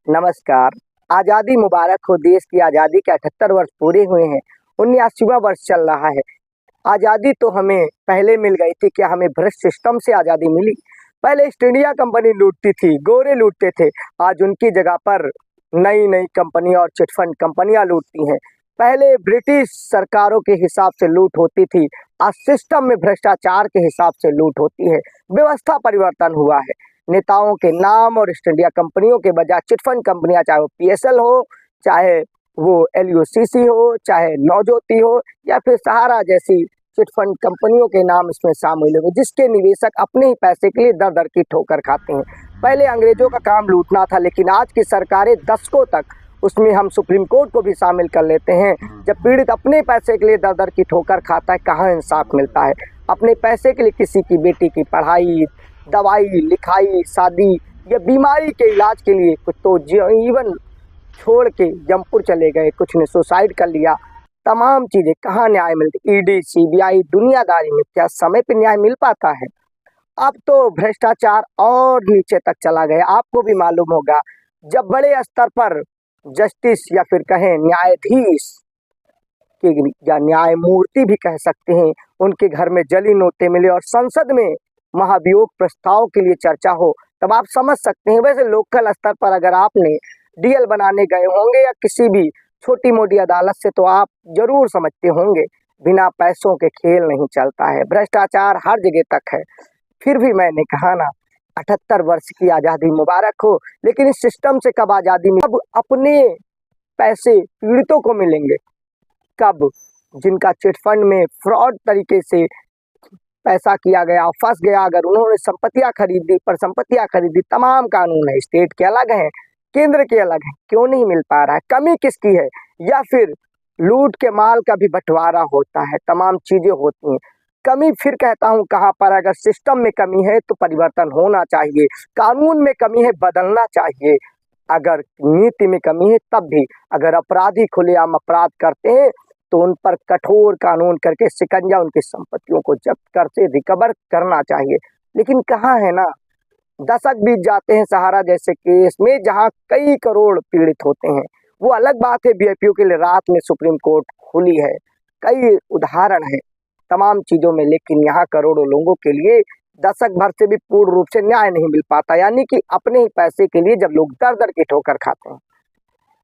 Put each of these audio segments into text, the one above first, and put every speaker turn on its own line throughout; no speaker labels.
नमस्कार। आज़ादी मुबारक हो। देश की आज़ादी के 78 वर्ष पूरे हुए हैं। 79वां वर्ष चल रहा है। आज़ादी तो हमें पहले मिल गई थी, क्या हमें भ्रष्ट सिस्टम से आज़ादी मिली? पहले ईस्ट इंडिया कंपनी लूटती थी, गोरे लूटते थे। आज उनकी जगह पर नई नई कंपनी और चिटफंड कंपनियां लूटती हैं। पहले ब्रिटिश सरकारों के हिसाब से लूट होती थी, आज सिस्टम में भ्रष्टाचार के हिसाब से लूट होती है। व्यवस्था परिवर्तन हुआ है। नेताओं के नाम और ईस्ट इंडिया कंपनियों के बजाय चिटफंड कंपनियां, चाहे वो पीएसएल हो, चाहे वो एलयूसीसी हो, चाहे नवज्योति हो, या फिर सहारा जैसी चिटफंड कंपनियों के नाम इसमें शामिल हो, जिसके निवेशक अपने ही पैसे के लिए दर दर की ठोकर खाते हैं। पहले अंग्रेजों का काम लूटना था, लेकिन आज की सरकारें दशकों तक, उसमें हम सुप्रीम कोर्ट को भी शामिल कर लेते हैं, जब पीड़ित अपने पैसे के लिए दर दर की ठोकर खाता है, कहाँ इंसाफ मिलता है? अपने पैसे के लिए किसी की बेटी की पढ़ाई, दवाई, लिखाई, शादी या बीमारी के इलाज के लिए कुछ तो जीवन छोड़ के जमपुर चले गए, कुछ ने सुसाइड कर लिया। तमाम चीज़ें कहाँ न्याय मिलती? ईडी, सीबीआई, दुनियादारी में क्या समय पे न्याय मिल पाता है? अब तो भ्रष्टाचार और नीचे तक चला गया। आपको भी मालूम होगा, जब बड़े स्तर पर जस्टिस या फिर कहें न्यायाधीश की या न्यायमूर्ति भी कह सकते हैं, उनके घर में जली नोटें मिले और संसद में महाभियोग प्रस्ताव के लिए चर्चा हो, तब आप समझ सकते हैं। वैसे लोकल स्तर पर अगर आपने डीएल बनाने गए होंगे या किसी भी छोटी मोटी अदालत से, तो आप जरूर समझते होंगे, बिना पैसों के खेल नहीं चलता है। भ्रष्टाचार हर जगह तक है। फिर भी मैंने कहा ना, 78 वर्ष की आज़ादी मुबारक हो, लेकिन इस सिस्टम से कब आज़ादी मिली? अब अपने पैसे पीड़ितों को मिलेंगे कब? जिनका चिटफंड में फ्रॉड तरीके से पैसा किया गया, फंस गया, अगर उन्होंने संपत्तियां खरीदी, पर संपत्तियां खरीदी, तमाम कानून है, स्टेट के अलग हैं, केंद्र के अलग हैं, क्यों नहीं मिल पा रहा है? कमी किसकी है? या फिर लूट के माल का भी बंटवारा होता है, तमाम चीजें होती हैं। कमी फिर कहता हूँ कहाँ पर? अगर सिस्टम में कमी है तो परिवर्तन होना चाहिए, कानून में कमी है बदलना चाहिए, अगर नीति में कमी है तब भी। अगर अपराधी खुलेआम अपराध करते हैं तो उन पर कठोर कानून करके शिकंजा, उनकी संपत्तियों को जब्त करके रिकवर करना चाहिए। लेकिन कहाँ है ना, दशक बीत जाते हैं सहारा जैसे केस में, जहाँ कई करोड़ पीड़ित होते हैं। वो अलग बात है, वीआईपीओ के लिए रात में सुप्रीम कोर्ट खुली है, कई उदाहरण है तमाम चीजों में, लेकिन यहाँ करोड़ों लोगों के लिए दशक भर से भी पूर्ण रूप से न्याय नहीं मिल पाता। यानी कि अपने ही पैसे के लिए जब लोग दर दर की ठोकर खाते हैं,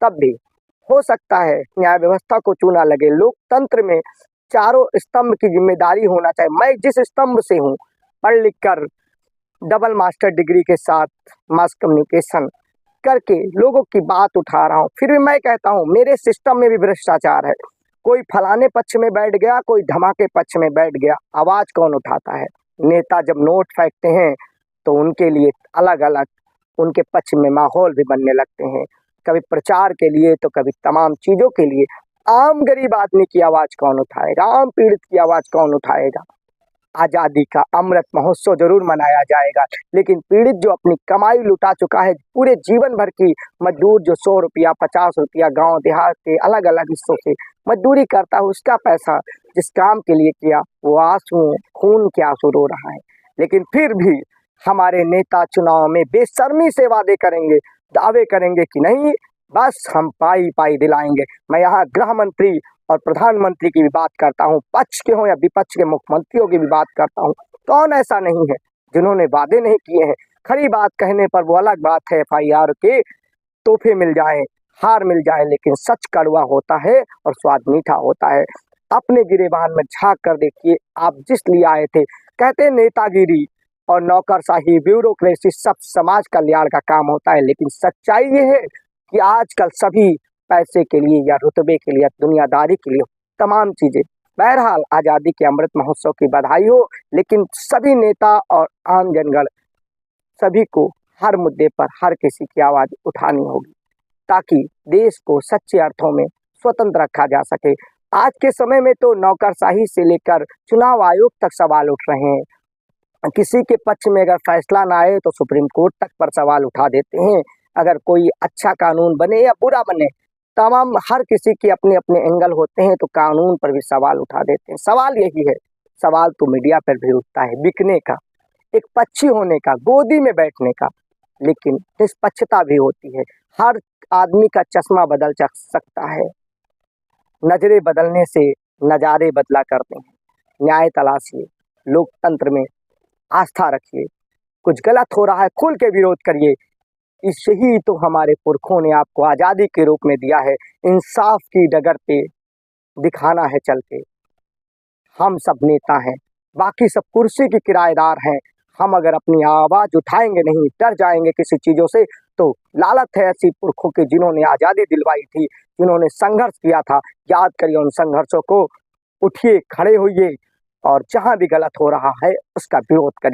तब भी हो सकता है न्याय व्यवस्था को चूना लगे। लोकतंत्र में चारों स्तंभ की जिम्मेदारी होना चाहिए। मैं जिस स्तंभ से हूँ, पढ़ लिख कर डबल मास्टर डिग्री के साथ मास कम्युनिकेशन करके लोगों की बात उठा रहा हूँ, फिर भी मैं कहता हूँ मेरे सिस्टम में भी भ्रष्टाचार है। कोई फलाने पक्ष में बैठ गया, कोई धमाके पक्ष में बैठ गया, आवाज कौन उठाता है? नेता जब नोट फेंकते हैं तो उनके लिए अलग अलग उनके पक्ष में माहौल भी बनने लगते हैं, कभी प्रचार के लिए तो कभी तमाम चीजों के लिए। आम गरीब आदमी की आवाज कौन उठाएगा? आम पीड़ित की आवाज कौन उठाएगा? आजादी का अमृत महोत्सव जरूर मनाया जाएगा, लेकिन पीड़ित जो अपनी कमाई लुटा चुका है, पूरे जीवन भर की मजदूर जो 100 रुपया 50 रुपया गांव देहात के अलग अलग हिस्सों से मजदूरी करता है, उसका पैसा जिस काम के लिए किया, वो आंसू खून के आंसू रो रहा है। लेकिन फिर भी हमारे नेता चुनाव में बेशर्मी से वादे करेंगे, दावे करेंगे कि नहीं बस हम पाई पाई दिलाएंगे। मैं यहाँ गृह मंत्री और प्रधानमंत्री की भी बात करता हूँ, पक्ष के हों या विपक्ष के मुख्यमंत्रियों की भी बात करता हूँ। कौन ऐसा नहीं है जिन्होंने वादे नहीं किए हैं? खरी बात कहने पर वो अलग बात है, एफआईआर के तोहफे मिल जाए, हार मिल जाए, लेकिन सच कड़वा होता है और स्वाद मीठा होता है। अपने गिरेबान में झांक कर देखिए, आप जिस लिए आए थे। कहते नेतागिरी और नौकरशाही, ब्यूरोक्रेसी सब समाज कल्याण का काम होता है, लेकिन सच्चाई ये है कि आजकल सभी पैसे के लिए या रुतबे के लिए, दुनियादारी के लिए, तमाम चीजें। बहरहाल आजादी के अमृत महोत्सव की बधाई हो, लेकिन सभी नेता और आम जनगण सभी को हर मुद्दे पर हर किसी की आवाज उठानी होगी, ताकि देश को सच्चे अर्थों में स्वतंत्र रखा जा सके। आज के समय में तो नौकरशाही से लेकर चुनाव आयोग तक सवाल उठ रहे हैं। किसी के पक्ष में अगर फैसला ना आए तो सुप्रीम कोर्ट तक पर सवाल उठा देते हैं। अगर कोई अच्छा कानून बने या बुरा बने, तमाम हर किसी के अपने अपने एंगल होते हैं, तो कानून पर भी सवाल उठा देते हैं। सवाल यही है, सवाल तो मीडिया पर भी उठता है, बिकने का, एक पक्षी होने का, गोदी में बैठने का, लेकिन निष्पक्षता भी होती है। हर आदमी का चश्मा बदल सकता है। नजरें बदलने से नज़ारे बदला करते हैं। न्याय तलाशिए, लोकतंत्र में आस्था रखिए। कुछ गलत हो रहा है, खुल के विरोध करिए। इससे ही तो हमारे पुरखों ने आपको आज़ादी के रूप में दिया है। इंसाफ की डगर पे दिखाना है चल के। हम सब नेता हैं, बाकी सब कुर्सी के किराएदार हैं। हम अगर अपनी आवाज़ उठाएंगे नहीं, डर जाएंगे किसी चीज़ों से, तो लालत है ऐसी पुरखों की जिन्होंने आज़ादी दिलवाई थी, जिन्होंने संघर्ष किया था। याद करिए उन संघर्षों को, उठिए, खड़े होइए और जहाँ भी गलत हो रहा है उसका विरोध करिए।